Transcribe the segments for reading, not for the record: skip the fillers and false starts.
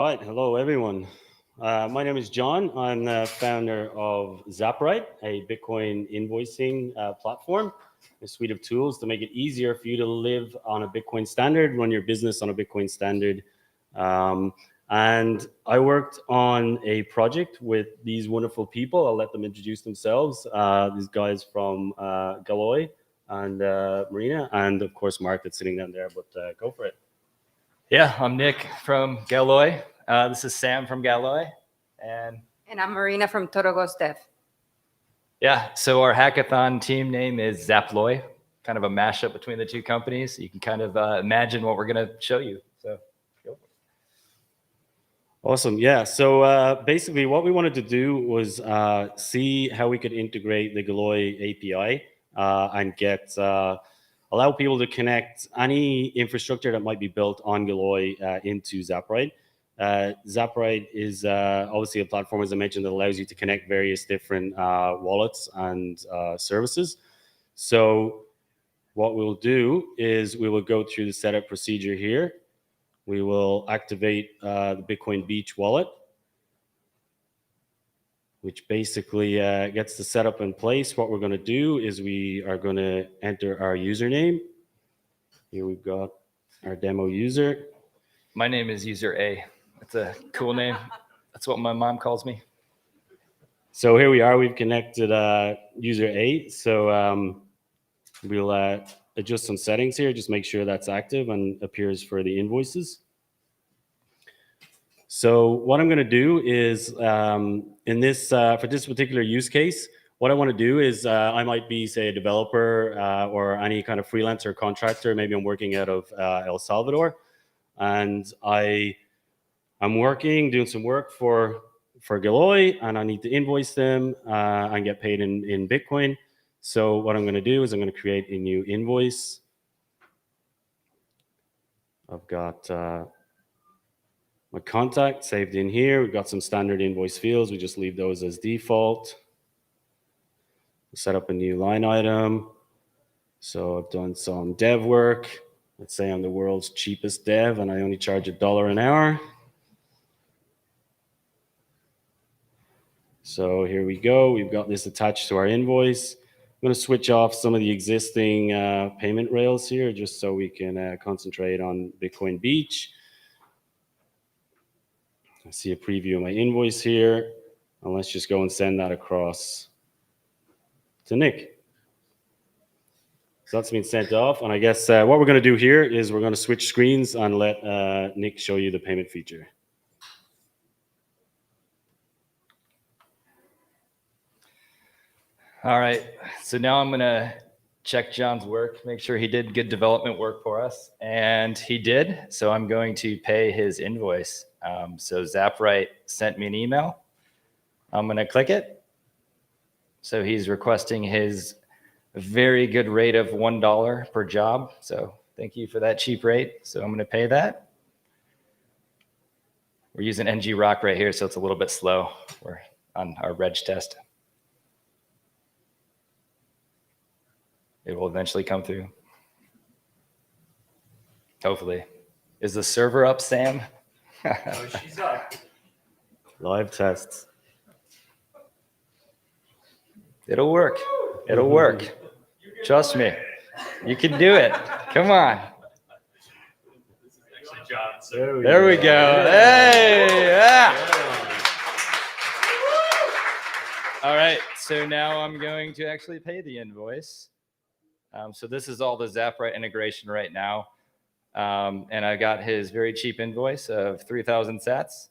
All right, hello everyone. My name is John. I'm the founder of ZapLoy, a Bitcoin invoicing platform, a suite of tools to make it easier for you to live on a Bitcoin standard, run your business on a Bitcoin standard. And I worked on a project with these wonderful people. I'll let them introduce themselves. These guys from ZapLoy and Marina, and of course Mark that's sitting down there. But go for it. Yeah, I'm Nick from ZapLoy. This is Sam from ZapLoy. And I'm Marina from Torogostev. yeah, so our hackathon team name is ZapLoy, kind of a mashup between the two companies. You can kind of imagine what we're going to show you. So, go. Awesome. Yeah. So basically, what we wanted to do was see how we could integrate the ZapLoy API and get allow people to connect any infrastructure that might be built on ZapLoy into ZapRide. ZapRide is obviously a platform, as I mentioned, that allows you to connect various different wallets and services. So what we'll do is we will go through the setup procedure here. We will activate the Bitcoin Beach wallet, which basically gets the setup in place. What we're going to do is we are going to enter our username. Here we've got our demo user. My name is User A. That's a cool name. That's what my mom calls me. So here we are. We've connected user A. So we'll adjust some settings here. Just make sure that's active and appears for the invoices. So what I'm going to do is in this for this particular use case, what I want to do is I might be, say, a developer or any kind of freelancer contractor. Maybe I'm working out of El Salvador, and I'm working, doing some work for ZapLoy, and I need to invoice them and get paid in Bitcoin. So what I'm going to do is I'm going to create a new invoice. I've got my contact saved in here. We've got some standard invoice fields. We just leave those as default. Set up a new line item. So I've done some dev work. Let's say I'm the world's cheapest dev and I only charge $1 an hour. So here we go. We've got this attached to our invoice. I'm going to switch off some of the existing payment rails here just so we can concentrate on Bitcoin Beach. I see a preview of my invoice here. And let's just go and send that across to Nick. So that's been sent off. And I guess what we're going to do here is we're going to switch screens and let Nick show you the payment feature. All right, so now I'm going to check John's work, make sure he did good development work for us. And he did, so I'm going to pay his invoice. So ZapRite sent me an email. I'm going to click it. So he's requesting his very good rate of $1 per job. So thank you for that cheap rate. So I'm going to pay that. We're using NG Rock right here, so it's a little bit slow. We're on our reg test. It will eventually come through. Hopefully. Is the server up, Sam? Oh, she's up. Live tests. It'll work. It'll work. Trust me. You can do it. Come on. This is actually John. So There we go. Hey, yeah. All right. So now I'm going to actually pay the invoice. So this is all the ZapRite integration right now. And I got his very cheap invoice of 3,000 sats.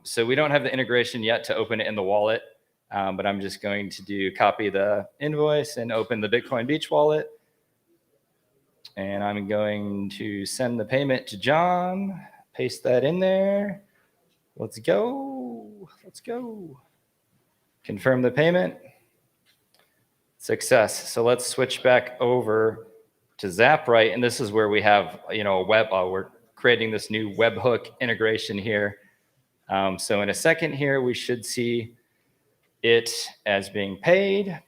So we don't have the integration yet to open it in the wallet, but I'm just going to copy the invoice and open the Bitcoin Beach wallet. And I'm going to send the payment to John, paste that in there. Let's go. Let's go. Confirm the payment. Success. So let's switch back over to ZapRite, and this is where we have, a web. We're creating this new webhook integration here. So in a second here, we should see it as being paid.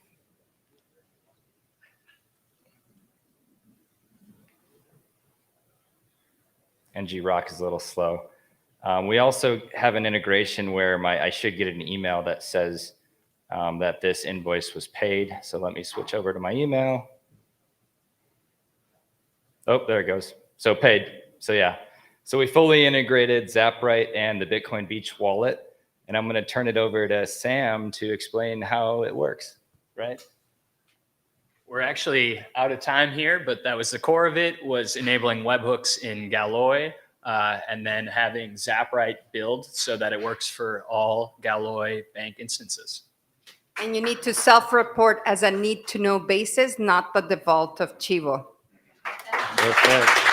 NG Rock is a little slow. We also have an integration where I should get an email that says that this invoice was paid. So let me switch over to my email. Oh, there it goes. So paid. So yeah. So we fully integrated ZapRight and the Bitcoin Beach wallet. And I'm going to turn it over to Sam to explain how it works, right? We're actually out of time here, but that was the core of it, was enabling webhooks in Galloy, and then having ZapRight build so that it works for all Galloy bank instances. And you need to self-report as a need-to-know basis, not the default of Chivo. Perfect.